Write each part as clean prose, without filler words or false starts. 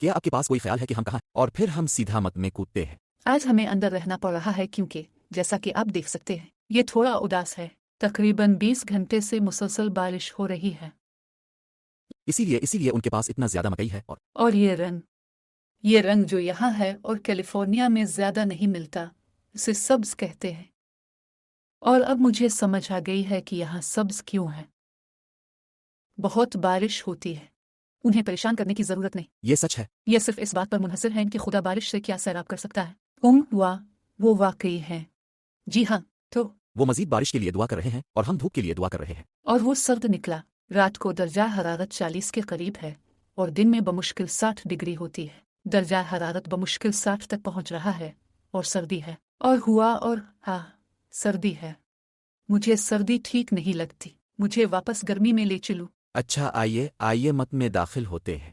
کیا آپ کے پاس کوئی خیال ہے کہ ہم کہاں ہیں؟ اور پھر ہم سیدھا مت میں کودتے ہیں۔ آج ہمیں اندر رہنا پڑ رہا ہے کیونکہ جیسا کہ آپ دیکھ سکتے ہیں یہ تھوڑا اداس ہے۔ تقریباً 20 گھنٹے سے مسلسل بارش ہو رہی ہے اسی لیے ان کے پاس اتنا زیادہ مکئی ہے۔ اور یہ رنگ جو یہاں ہے اور کیلیفورنیا میں زیادہ نہیں ملتا اسے سبز کہتے ہیں۔ اور اب مجھے سمجھ آ گئی ہے کہ یہاں سبز کیوں ہے۔ بہت بارش ہوتی ہے، انہیں پریشان کرنے کی ضرورت نہیں۔ یہ سچ ہے۔ یہ صرف اس بات پر منحصر ہے کہ خدا بارش سے کیا سیراب کر سکتا ہے۔ واہ وہ واقعی ہے۔ جی ہاں، تو وہ مزید بارش کے لیے دعا کر رہے ہیں اور ہم دھوپ کے لیے دعا کر رہے ہیں۔ اور وہ سرد نکلا۔ رات کو درجہ حرارت 40 کے قریب ہے اور دن میں بمشکل 60 ڈگری ہوتی ہے۔ درجہ حرارت بمشکل 60 تک پہنچ رہا ہے اور سردی ہے۔ اور سردی ہے۔ مجھے سردی ٹھیک نہیں لگتی۔ مجھے واپس گرمی میں لے چلو۔ اچھا آئیے مت میں داخل ہوتے ہیں۔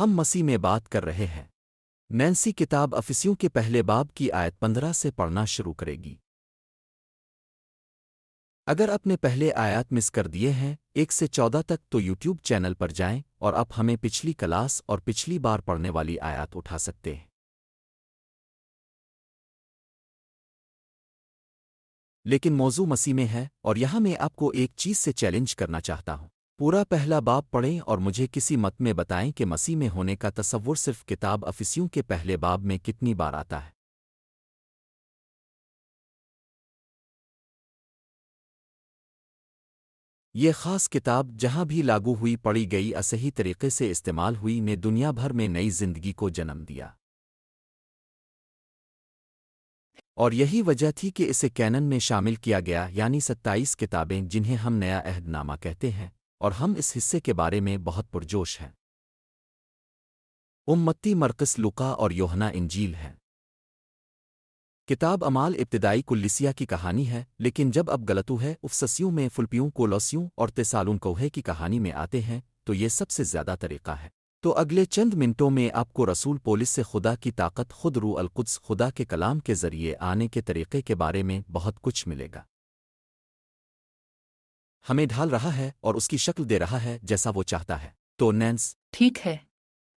ہم مسیح میں بات کر رہے ہیں۔ نینسی کتاب افسیوں کے پہلے باب کی آیت 15 سے پڑھنا شروع کرے گی۔ اگر اپنے پہلے آیات مس کر دیے ہیں 1 سے 14 تک تو یوٹیوب چینل پر جائیں اور اب ہمیں پچھلی کلاس اور پچھلی بار پڑھنے والی آیات اٹھا سکتے ہیں۔ لیکن موضوع مسیح میں ہے اور یہاں میں آپ کو ایک چیز سے چیلنج کرنا چاہتا ہوں۔ پورا پہلا باب پڑھیں اور مجھے کسی مت میں بتائیں کہ مسیح میں ہونے کا تصور صرف کتاب افسیوں کے پہلے باب میں کتنی بار آتا ہے۔ یہ خاص کتاب جہاں بھی لاگو ہوئی پڑھی گئی صحیح طریقے سے استعمال ہوئی نے دنیا بھر میں نئی زندگی کو جنم دیا۔ اور یہی وجہ تھی کہ اسے کینن میں شامل کیا گیا، یعنی 27 کتابیں جنہیں ہم نیا عہد نامہ کہتے ہیں، اور ہم اس حصے کے بارے میں بہت پرجوش ہیں۔ متی، مرقس، لوقا اور یوحنا انجیل ہے۔ کتاب اعمال ابتدائی کلیسیا کی کہانی ہے، لیکن جب اب غلطو ہے افسسیوں میں فلپیوں کولوسیوں اور تسالون کوہے کی کہانی میں آتے ہیں تو یہ سب سے زیادہ طریقہ ہے۔ تو اگلے چند منٹوں میں آپ کو رسول پولس سے خدا کی طاقت، خود روح القدس، خدا کے کلام کے ذریعے آنے کے طریقے کے بارے میں بہت کچھ ملے گا۔ ہمیں ڈھال رہا ہے اور اس کی شکل دے رہا ہے جیسا وہ چاہتا ہے۔ تو نینس ٹھیک ہے،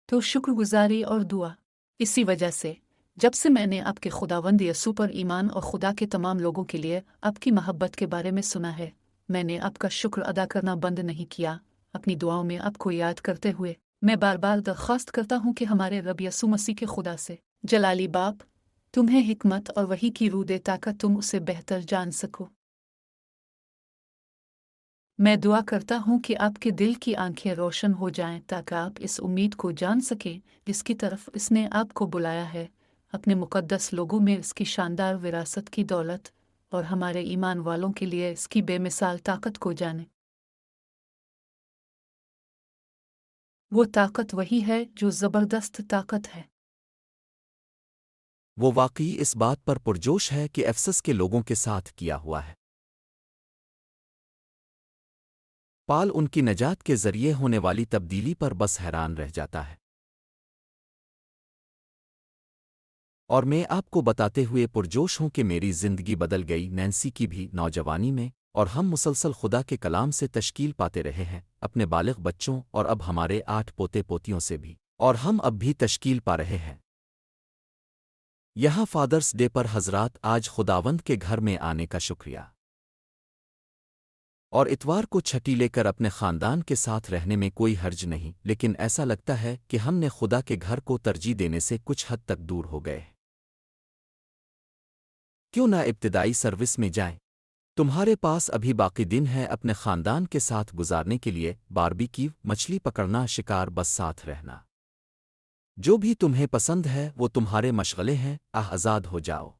تو شکر گزاری اور دعا۔ اسی وجہ سے جب سے میں نے آپ کے خداوند یسوع پر ایمان اور خدا کے تمام لوگوں کے لیے آپ کی محبت کے بارے میں سنا ہے، میں نے آپ کا شکر ادا کرنا بند نہیں کیا۔ اپنی دعاؤں میں آپ کو یاد کرتے ہوئے میں بار بار درخواست کرتا ہوں کہ ہمارے رب یسوع مسیح کے خدا سے جلالی باپ تمہیں حکمت اور وحی کی روح دے تاکہ تم اسے بہتر جان سکو۔ میں دعا کرتا ہوں کہ آپ کے دل کی آنکھیں روشن ہو جائیں تاکہ آپ اس امید کو جان سکیں جس کی طرف اس نے آپ کو بلایا ہے، اپنے مقدس لوگوں میں اس کی شاندار وراثت کی دولت، اور ہمارے ایمان والوں کے لیے اس کی بے مثال طاقت کو جانیں۔ وہ طاقت وہی ہے جو زبردست طاقت ہے۔ وہ واقعی اس بات پر پرجوش ہے کہ افسس کے لوگوں کے ساتھ کیا ہوا ہے۔ پال ان کی نجات کے ذریعے ہونے والی تبدیلی پر بس حیران رہ جاتا ہے۔ اور میں آپ کو بتاتے ہوئے پرجوش ہوں کہ میری زندگی بدل گئی، نینسی کی بھی نوجوانی میں، اور ہم مسلسل خدا کے کلام سے تشکیل پاتے رہے ہیں، اپنے بالغ بچوں اور اب ہمارے 8 پوتے پوتیوں سے بھی، اور ہم اب بھی تشکیل پا رہے ہیں۔ یہاں فادرس ڈے پر حضرات آج خداوند کے گھر میں آنے کا شکریہ، اور اتوار کو چھٹی لے کر اپنے خاندان کے ساتھ رہنے میں کوئی حرج نہیں، لیکن ایسا لگتا ہے کہ ہم نے خدا کے گھر کو ترجیح دینے سے کچھ حد تک دور ہو گئے۔ کیوں نہ ابتدائی سروس میں جائیں؟ تمہارے پاس ابھی باقی دن ہے اپنے خاندان کے ساتھ گزارنے کے لیے، باربیکیو، مچھلی پکڑنا، شکار، بس ساتھ رہنا۔ جو بھی تمہیں پسند ہے وہ تمہارے مشغلے ہیں، آزاد ہو جاؤ۔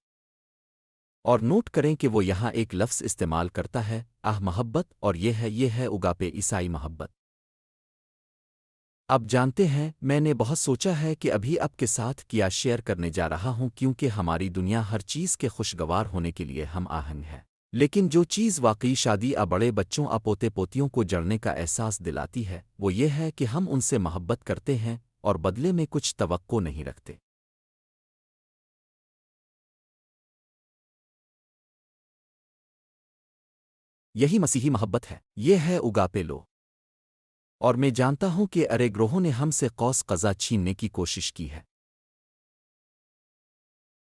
اور نوٹ کریں کہ وہ یہاں ایک لفظ استعمال کرتا ہے، محبت، اور یہ ہے اگاپے، عیسائی محبت۔ اب جانتے ہیں، میں نے بہت سوچا ہے کہ ابھی آپ کے ساتھ کیا شیئر کرنے جا رہا ہوں، کیونکہ ہماری دنیا ہر چیز کے خوشگوار ہونے کے لیے ہم آہنگ ہے، لیکن جو چیز واقعی شادی بڑے بچوں پوتے پوتیوں کو جڑنے کا احساس دلاتی ہے وہ یہ ہے کہ ہم ان سے محبت کرتے ہیں اور بدلے میں کچھ توقع نہیں رکھتے۔ یہی مسیحی محبت ہے، یہ ہے اگاپے لو۔ اور میں جانتا ہوں کہ ارے گروہوں نے ہم سے قوس قزح چھیننے کی کوشش کی ہے۔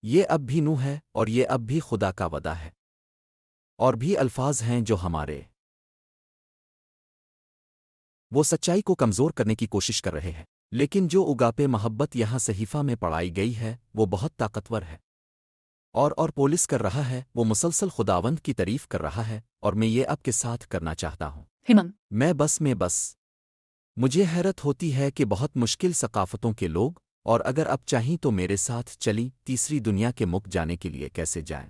یہ اب بھی نو ہے اور یہ اب بھی خدا کا وعدہ ہے، اور بھی الفاظ ہیں جو ہمارے وہ سچائی کو کمزور کرنے کی کوشش کر رہے ہیں، لیکن جو اگاپے محبت یہاں صحیفہ میں پڑھائی گئی ہے وہ بہت طاقتور ہے، اور پولس کر رہا ہے، وہ مسلسل خداوند کی تعریف کر رہا ہے، اور میں یہ اب کے ساتھ کرنا چاہتا ہوں۔ ہمم میں بس مجھے حیرت ہوتی ہے کہ بہت مشکل ثقافتوں کے لوگ، اور اگر اب چاہیں تو میرے ساتھ چلی تیسری دنیا کے مک جانے کے لیے کیسے جائیں۔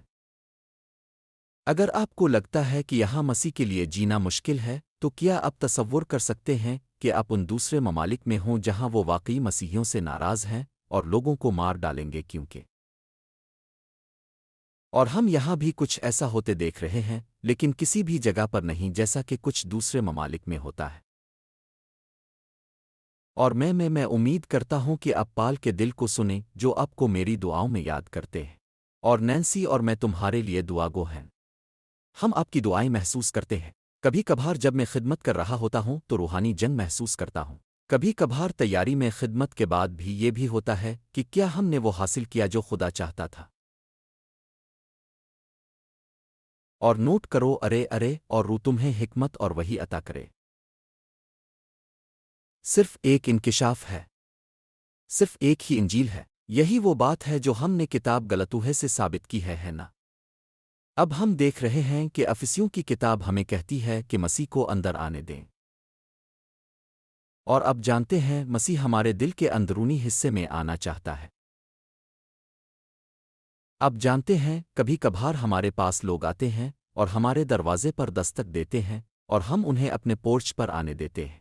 اگر آپ کو لگتا ہے کہ یہاں مسیح کے لیے جینا مشکل ہے، تو کیا آپ تصور کر سکتے ہیں کہ آپ ان دوسرے ممالک میں ہوں جہاں وہ واقعی مسیحیوں سے ناراض ہیں اور لوگوں کو مار ڈالیں گے کیونکہ اور ہم یہاں بھی کچھ ایسا ہوتے دیکھ رہے ہیں، لیکن کسی بھی جگہ پر نہیں جیسا کہ کچھ دوسرے ممالک میں ہوتا ہے۔ اور میں امید کرتا ہوں کہ آپ پال کے دل کو سنیں جو آپ کو میری دعاؤں میں یاد کرتے ہیں، اور نینسی اور میں تمہارے لیے دعا گو ہیں۔ ہم آپ کی دعائیں محسوس کرتے ہیں۔ کبھی کبھار جب میں خدمت کر رہا ہوتا ہوں تو روحانی جنگ محسوس کرتا ہوں۔ کبھی کبھار تیاری میں خدمت کے بعد بھی یہ بھی ہوتا ہے کہ کیا ہم نے وہ حاصل کیا جو خدا چاہتا تھا۔ اور نوٹ کرو ارے اور رو تمہیں حکمت اور وہی عطا کرے۔ صرف ایک انکشاف ہے، صرف ایک ہی انجیل ہے۔ یہی وہ بات ہے جو ہم نے کتاب غلطوہے سے ثابت کی ہے نا؟ اب ہم دیکھ رہے ہیں کہ افسیوں کی کتاب ہمیں کہتی ہے کہ مسیح کو اندر آنے دیں، اور اب جانتے ہیں مسیح ہمارے دل کے اندرونی حصے میں آنا چاہتا ہے۔ اب جانتے ہیں کبھی کبھار ہمارے پاس لوگ آتے ہیں اور ہمارے دروازے پر دستک دیتے ہیں اور ہم انہیں اپنے پورچ پر آنے دیتے ہیں،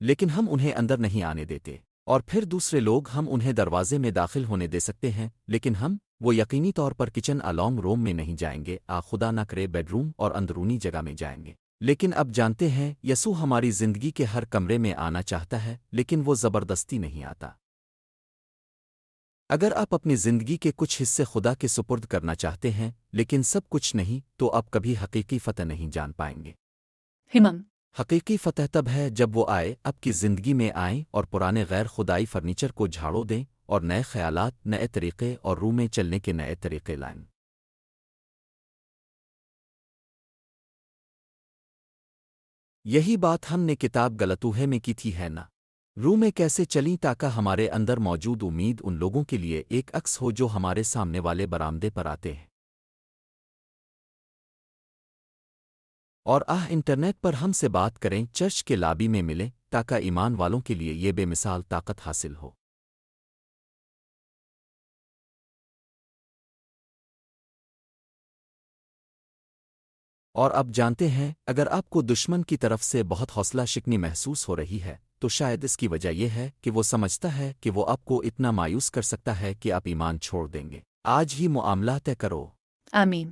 لیکن ہم انہیں اندر نہیں آنے دیتے، اور پھر دوسرے لوگ ہم انہیں دروازے میں داخل ہونے دے سکتے ہیں، لیکن ہم وہ یقینی طور پر کچن الانگ روم میں نہیں جائیں گے، خدا نہ کرے بیڈ روم اور اندرونی جگہ میں جائیں گے۔ لیکن اب جانتے ہیں یسوع ہماری زندگی کے ہر کمرے میں آنا چاہتا ہے، لیکن وہ زبردستی نہیں آتا۔ اگر آپ اپنی زندگی کے کچھ حصے خدا کے سپرد کرنا چاہتے ہیں لیکن سب کچھ نہیں، تو آپ کبھی حقیقی فتح نہیں جان پائیں گے۔ ہمم حقیقی فتح تب ہے جب وہ آئے، آپ کی زندگی میں آئیں اور پرانے غیر خدائی فرنیچر کو جھاڑو دیں اور نئے خیالات، نئے طریقے اور روح میں چلنے کے نئے طریقے لائیں۔ یہی بات ہم نے کتاب غلطوہے میں کی تھی ہے نا؟ روح میں کیسے چلیں تاکہ ہمارے اندر موجود امید ان لوگوں کے لیے ایک عکس ہو جو ہمارے سامنے والے برآمدے پر آتے ہیں، اور انٹرنیٹ پر ہم سے بات کریں، چرچ کے لابی میں ملیں، تاکہ ایمان والوں کے لیے یہ بے مثال طاقت حاصل ہو۔ اور اب جانتے ہیں اگر آپ کو دشمن کی طرف سے بہت حوصلہ شکنی محسوس ہو رہی ہے تو شاید اس کی وجہ یہ ہے کہ وہ سمجھتا ہے کہ وہ آپ کو اتنا مایوس کر سکتا ہے کہ آپ ایمان چھوڑ دیں گے۔ آج ہی معاملہ طے کرو۔ آمین۔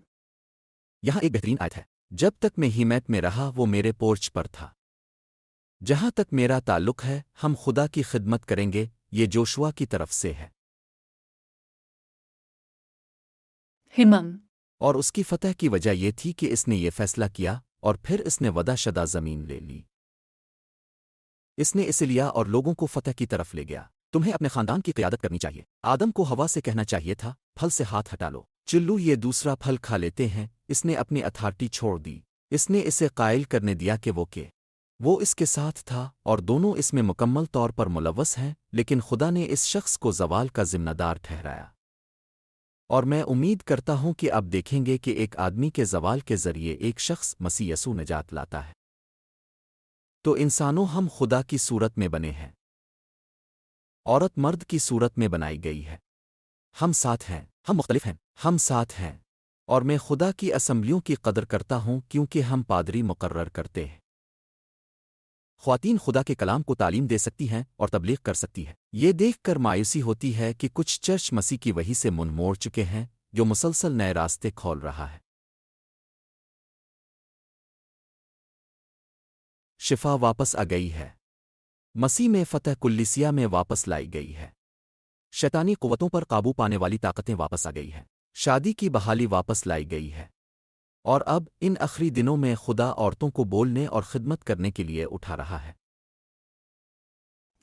یہاں ایک بہترین آیت ہے، جب تک میں ہیمیت میں رہا وہ میرے پورچ پر تھا۔ جہاں تک میرا تعلق ہے ہم خدا کی خدمت کریں گے، یہ جوشوا کی طرف سے ہے، ہمم اور اس کی فتح کی وجہ یہ تھی کہ اس نے یہ فیصلہ کیا اور پھر اس نے وعدہ شدہ زمین لے لی۔ اس نے اسے لیا اور لوگوں کو فتح کی طرف لے گیا۔ تمہیں اپنے خاندان کی قیادت کرنی چاہیے۔ آدم کو ہوا سے کہنا چاہیے تھا، پھل سے ہاتھ ہٹا لو۔ چلو یہ دوسرا پھل کھا لیتے ہیں۔ اس نے اپنی اتھارٹی چھوڑ دی۔ اس نے اسے قائل کرنے دیا کہ وہ اس کے ساتھ تھا، اور دونوں اس میں مکمل طور پر ملوث ہیں، لیکن خدا نے اس شخص کو زوال کا ذمہ دار ٹھہرایا۔ اور میں امید کرتا ہوں کہ اب دیکھیں گے کہ ایک آدمی کے زوال کے ذریعے ایک شخص مسیح یسوع نجات لاتا ہے۔ تو انسانوں ہم خدا کی صورت میں بنے ہیں، عورت مرد کی صورت میں بنائی گئی ہے۔ ہم ساتھ ہیں، ہم مختلف ہیں، ہم ساتھ ہیں، اور میں خدا کی اسمبلیوں کی قدر کرتا ہوں کیونکہ ہم پادری مقرر کرتے ہیں۔ خواتین خدا کے کلام کو تعلیم دے سکتی ہیں اور تبلیغ کر سکتی ہے۔ یہ دیکھ کر مایوسی ہوتی ہے کہ کچھ چرچ مسیح کی وحی سے منہ موڑ چکے ہیں جو مسلسل نئے راستے کھول رہا ہے۔ شفا واپس آ گئی ہے۔ مسیح میں فتح کلیسیا میں واپس لائی گئی ہے۔ شیطانی قوتوں پر قابو پانے والی طاقتیں واپس آ گئی ہیں۔ شادی کی بحالی واپس لائی گئی ہے۔ اور اب ان آخری دنوں میں خدا عورتوں کو بولنے اور خدمت کرنے کے لیے اٹھا رہا ہے۔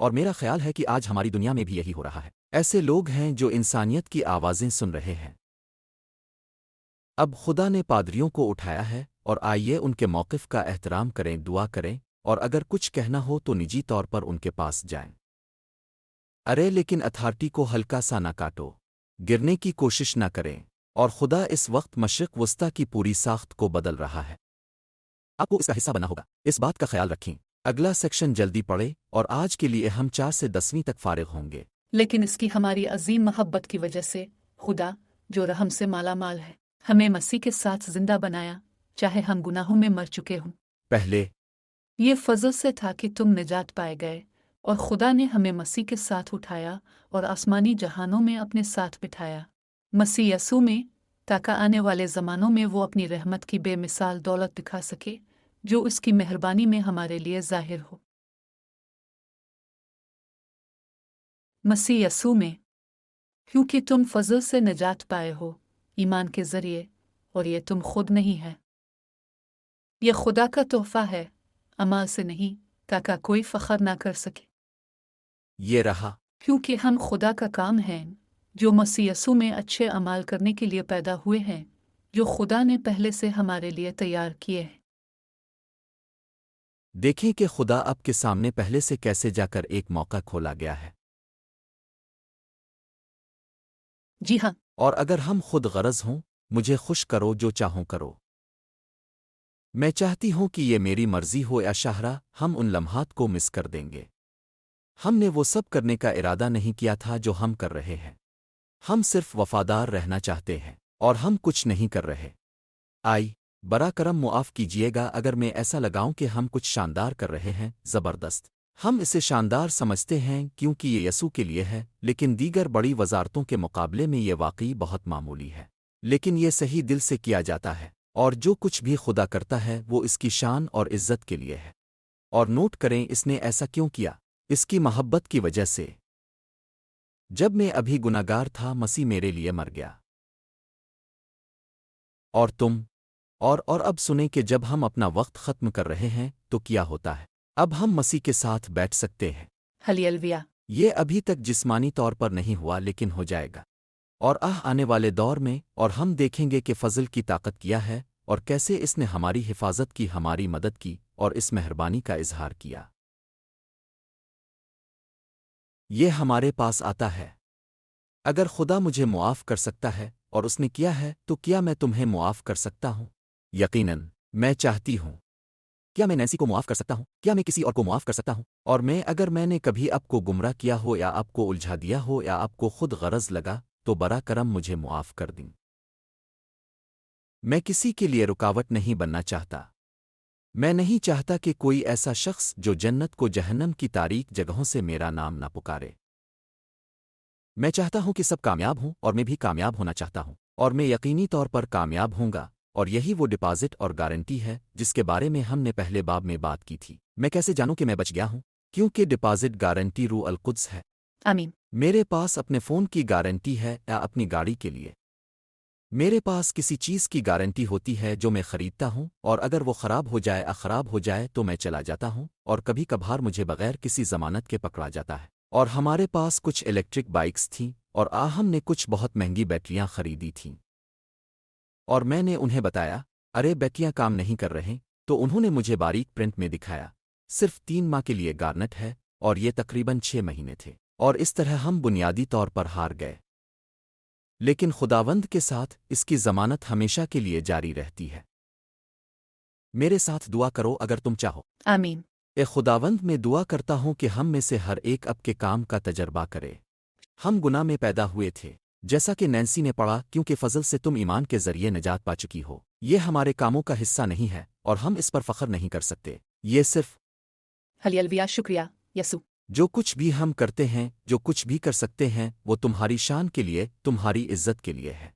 اور میرا خیال ہے کہ آج ہماری دنیا میں بھی یہی ہو رہا ہے۔ ایسے لوگ ہیں جو انسانیت کی آوازیں سن رہے ہیں۔ اب خدا نے پادریوں کو اٹھایا ہے، اور آئیے ان کے موقف کا احترام کریں، دعا کریں، اور اگر کچھ کہنا ہو تو نجی طور پر ان کے پاس جائیں۔ ارے لیکن اتھارٹی کو ہلکا سا نہ کاٹو، گرنے کی کوشش نہ کریں، اور خدا اس وقت مشرق وسطی کی پوری ساخت کو بدل رہا ہے۔ آپ کو اس کا حصہ بننا ہوگا، اس بات کا خیال رکھیں۔ اگلا سیکشن جلدی پڑھیں، اور آج کے لیے ہم 4 سے 10ویں تک فارغ ہوں گے۔ لیکن اس کی ہماری عظیم محبت کی وجہ سے خدا جو رحم سے مالا مال ہے ہمیں مسیح کے ساتھ زندہ بنایا، چاہے ہم گناہوں میں مر چکے ہوں۔ پہلے یہ فضل سے تھا کہ تم نجات پائے گئے، اور خدا نے ہمیں مسیح کے ساتھ اٹھایا اور آسمانی جہانوں میں اپنے ساتھ بٹھایا مسیح یسوع میں، تاکہ آنے والے زمانوں میں وہ اپنی رحمت کی بے مثال دولت دکھا سکے جو اس کی مہربانی میں ہمارے لیے ظاہر ہو۔ مسیح یسوع میں، کیونکہ تم فضل سے نجات پائے ہو ایمان کے ذریعے، اور یہ تم خود نہیں ہے، یہ خدا کا تحفہ ہے، اعمال سے نہیں، تاکہ کوئی فخر نہ کر سکے، یہ رہا کیونکہ ہم خدا کا کام ہیں جو مسیح یسوع میں اچھے اعمال کرنے کے لیے پیدا ہوئے ہیں، جو خدا نے پہلے سے ہمارے لیے تیار کیے ہیں۔ دیکھیں کہ خدا اب کے سامنے پہلے سے کیسے جا کر ایک موقع کھولا گیا ہے۔ جی ہاں، اور اگر ہم خود غرض ہوں، مجھے خوش کرو جو چاہوں کرو، میں چاہتی ہوں کہ یہ میری مرضی ہو یا شاہراہ، ہم ان لمحات کو مس کر دیں گے۔ ہم نے وہ سب کرنے کا ارادہ نہیں کیا تھا جو ہم کر رہے ہیں، ہم صرف وفادار رہنا چاہتے ہیں، اور ہم کچھ نہیں کر رہے۔ برا کرم معاف کیجیے گا اگر میں ایسا لگاؤں کہ ہم کچھ شاندار کر رہے ہیں، زبردست۔ ہم اسے شاندار سمجھتے ہیں کیونکہ یہ یسوع کے لیے ہے، لیکن دیگر بڑی وزارتوں کے مقابلے میں یہ واقعی بہت معمولی ہے، لیکن یہ صحیح دل سے کیا جاتا ہے، اور جو کچھ بھی خدا کرتا ہے وہ اس کی شان اور عزت کے لیے ہے۔ اور نوٹ کریں اس نے ایسا کیوں کیا، اس کی محبت کی وجہ سے۔ جب میں ابھی گناہگار تھا مسیح میرے لیے مر گیا۔ اور تم اور اب سنیں کہ جب ہم اپنا وقت ختم کر رہے ہیں تو کیا ہوتا ہے۔ اب ہم مسیح کے ساتھ بیٹھ سکتے ہیں۔ ہلیلویا۔ یہ ابھی تک جسمانی طور پر نہیں ہوا لیکن ہو جائے گا، اور آنے والے دور میں، اور ہم دیکھیں گے کہ فضل کی طاقت کیا ہے، اور کیسے اس نے ہماری حفاظت کی، ہماری مدد کی، اور اس مہربانی کا اظہار کیا۔ یہ ہمارے پاس آتا ہے۔ اگر خدا مجھے معاف کر سکتا ہے، اور اس نے کیا ہے، تو کیا میں تمہیں معاف کر سکتا ہوں؟ یقیناً میں چاہتی ہوں۔ کیا میں نینسی کو معاف کر سکتا ہوں؟ کیا میں کسی اور کو معاف کر سکتا ہوں؟ اور اگر میں نے کبھی آپ کو گمراہ کیا ہو یا آپ کو الجھا دیا ہو یا آپ کو خود غرض لگا تو برا کرم مجھے معاف کر دیں۔ میں کسی کے لیے رکاوٹ نہیں بننا چاہتا۔ میں نہیں چاہتا کہ کوئی ایسا شخص جو جنت کو جہنم کی تاریک جگہوں سے میرا نام نہ پکارے۔ میں چاہتا ہوں کہ سب کامیاب ہوں، اور میں بھی کامیاب ہونا چاہتا ہوں، اور میں یقینی طور پر کامیاب ہوں گا، اور یہی وہ ڈپازٹ اور گارنٹی ہے جس کے بارے میں ہم نے پہلے باب میں بات کی تھی۔ میں کیسے جانوں کہ میں بچ گیا ہوں؟ کیونکہ ڈپازٹ گارنٹی روح القدس ہے۔ آمین۔ میرے پاس اپنے فون کی گارنٹی ہے یا اپنی گاڑی کے لیے۔ میرے پاس کسی چیز کی گارنٹی ہوتی ہے جو میں خریدتا ہوں، اور اگر وہ خراب ہو جائے تو میں چلا جاتا ہوں، اور کبھی کبھار مجھے بغیر کسی ضمانت کے پکڑا جاتا ہے۔ اور ہمارے پاس کچھ الیکٹرک بائکس تھیں، اور ہم نے کچھ بہت مہنگی بیٹریاں خریدی تھیں، اور میں نے انہیں بتایا ارے بیٹریاں کام نہیں کر رہے، تو انہوں نے مجھے باریک پرنٹ میں دکھایا صرف 3 ماہ کے لیے گارنٹ ہے، اور یہ تقریباً 6 مہینے تھے، اور اس طرح ہم بنیادی طور پر ہار گئے۔ لیکن خداوند کے ساتھ اس کی ضمانت ہمیشہ کے لیے جاری رہتی ہے۔ میرے ساتھ دعا کرو اگر تم چاہو۔ آمین۔ اے خداوند، میں دعا کرتا ہوں کہ ہم میں سے ہر ایک اب کے کام کا تجربہ کرے۔ ہم گناہ میں پیدا ہوئے تھے، جیسا کہ نینسی نے پڑھا، کیونکہ فضل سے تم ایمان کے ذریعے نجات پا چکی ہو۔ یہ ہمارے کاموں کا حصہ نہیں ہے، اور ہم اس پر فخر نہیں کر سکتے۔ یہ صرف ہلیلویا، شکریہ یسوع۔ جو کچھ بھی ہم کرتے ہیں، جو کچھ بھی کر سکتے ہیں، وہ تمہاری شان کے لیے، تمہاری عزت کے لیے ہے،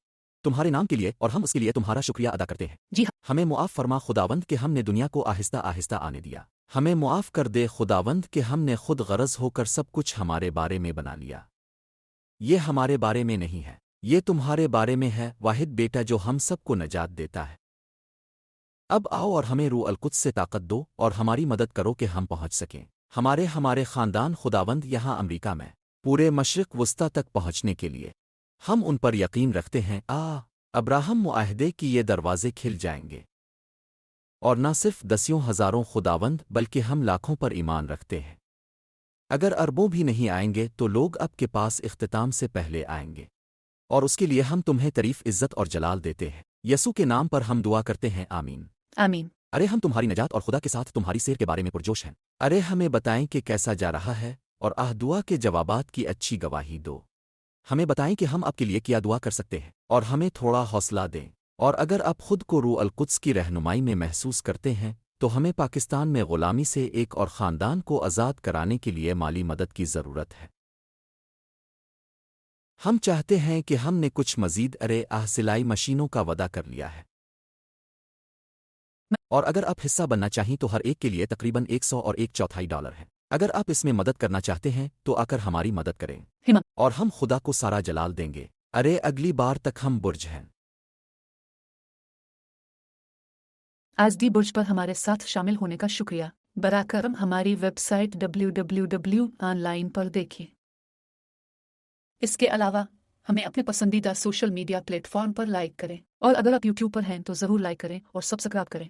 تمہارے نام کے لیے، اور ہم اس کے لیے تمہارا شکریہ ادا کرتے ہیں۔ جی ہاں، ہمیں معاف فرما خداوند کہ ہم نے دنیا کو آہستہ آہستہ آنے دیا۔ ہمیں معاف کر دے خداوند کہ ہم نے خود غرض ہو کر سب کچھ ہمارے بارے میں بنا لیا۔ یہ ہمارے بارے میں نہیں ہے، یہ تمہارے بارے میں ہے، واحد بیٹا جو ہم سب کو نجات دیتا ہے۔ اب آؤ اور ہمیں روح القدس سے طاقت دو اور ہماری مدد کرو کہ ہم پہنچ سکیں۔ ہمارے خاندان خداوند یہاں امریکہ میں پورے مشرق وسطی تک پہنچنے کے لیے ہم ان پر یقین رکھتے ہیں ابراہم معاہدے کی یہ دروازے کھل جائیں گے، اور نہ صرف دسیوں ہزاروں خداوند بلکہ ہم لاکھوں پر ایمان رکھتے ہیں۔ اگر اربوں بھی نہیں آئیں گے تو لوگ اب کے پاس اختتام سے پہلے آئیں گے، اور اس کے لیے ہم تمہیں تعریف، عزت اور جلال دیتے ہیں۔ یسوع کے نام پر ہم دعا کرتے ہیں، آمین۔ آمین۔ ارے ہم تمہاری نجات اور خدا کے ساتھ تمہاری سیر کے بارے میں پرجوش ہیں۔ ارے ہمیں بتائیں کہ کیسا جا رہا ہے، اور دعا کے جوابات کی اچھی گواہی دو۔ ہمیں بتائیں کہ ہم آپ کے لیے کیا دعا کر سکتے ہیں، اور ہمیں تھوڑا حوصلہ دیں۔ اور اگر آپ خود کو روح القدس کی رہنمائی میں محسوس کرتے ہیں تو ہمیں پاکستان میں غلامی سے ایک اور خاندان کو آزاد کرانے کے لیے مالی مدد کی ضرورت ہے۔ ہم چاہتے ہیں کہ ہم نے کچھ مزید سلائی مشینوں کا وعدہ کر لیا ہے، اور اگر آپ حصہ بننا چاہیں تو ہر ایک کے لیے تقریباً 100 اور 1/4 ڈالر ہے۔ اگر آپ اس میں مدد کرنا چاہتے ہیں تو آ کر ہماری مدد کریں، اور ہم خدا کو سارا جلال دیں گے۔ اگلی بار تک ہم برج ہیں۔ آج دی برج پر ہمارے ساتھ شامل ہونے کا شکریہ۔ براہ کرم ہماری ویب سائٹ www.online پر دیکھیں۔ اس کے علاوہ ہمیں اپنے پسندیدہ سوشل میڈیا پلیٹ فارم پر لائک کریں، اور اگر آپ یوٹیوب پر ہیں تو ضرور لائک کریں اور سبسکرائب کریں۔